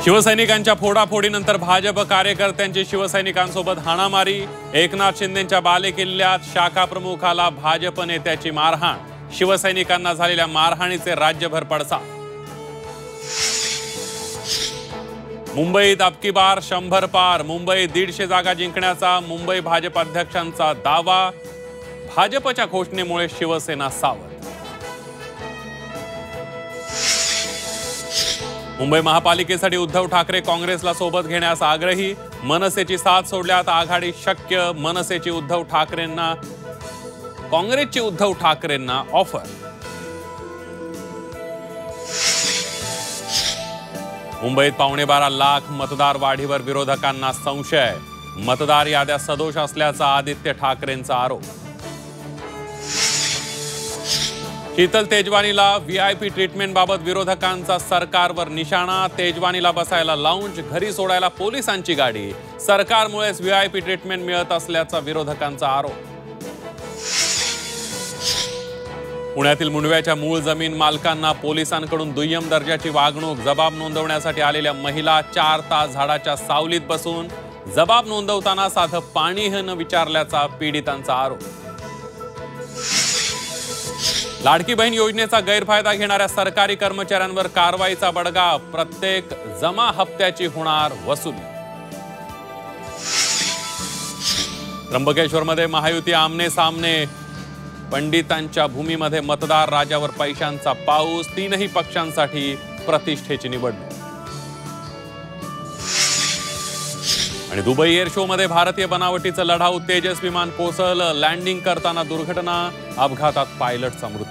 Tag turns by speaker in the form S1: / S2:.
S1: शिवसैनिकांच्या फोडाफोडीनंतर भाजप कार्यकर्त्यांची शिवसैनिकांसोबत हाणामारी। एकनाथ शिंदेंच्या बालेकिल्ल्यात शाखा प्रमुखाला भाजप नेत्याची मारहाण। शिवसैनिकांना झालेल्या मारहाणीचे राज्यभर पडसाद। मुंबईत अबकी बार 100 पार। मुंबईत 150 जागा जिंकण्याचा मुंबई भाजप अध्यक्षांचा दावा। भाजपच्या घोषणेमुळे शिवसेना सावध। मुंबई महापालिकेसाठी उद्धव ठाकरे काँग्रेसला सोबत घेण्यास आग्रही। मनसेची साथ सोडल्यात आघाडी शक्य। मनसेची उद्धव ठाकरेंना काँग्रेसची उद्धव ठाकरेंना ऑफर। मुंबईत 12.25 लाख मतदार वाढीवर विरोधकांना संशय। मतदार याद्या सदोष असल्याचा आदित्य ठाकरेंचा आरोप। शीतल तेजवानीला व्हीआयपी ट्रीटमेंटबाबत विरोधकांचा सरकारवर निशाणा। तेजवानीला बसायला लाऊंज, घरी सोडायला पोलिसांची गाडी। सरकारमुळेच व्हीआयपी ट्रीटमेंट मिळत असल्याचा विरोधकांचा आरोप। पुण्यातील मुंडव्याच्या मूळ जमीन मालकांना पोलिसांकडून दुय्यम दर्जाची वागणूक। जबाब नोंदवण्यासाठी आलेल्या महिला 4 तास झाडाच्या सावलीत बसून जबाब नोंदवताना साधं पाणीही न विचारल्याचा पीडितांचा आरोप। लाडकी बहीण योजनेचा गैरफायदा घेणाऱ्या सरकारी कर्मचाऱ्यांवर कारवाईचा बडगा। प्रत्येक जमा हप्त्याची होणार वसुली। त्र्यंबकेश्वरमध्ये महायुती आमने सामने। पंडितांच्या भूमीमध्ये मतदार राजावर पैशांचा पाऊस। 3ही पक्षांसाठी प्रतिष्ठेची निवडणूक। आणि दुबई एअर शो मध्ये भारतीय बनावटीचं लढाऊ तेजस विमान कोसळलं। लँडिंग करताना दुर्घटना, अपघातात पायलटचा मृत्यू।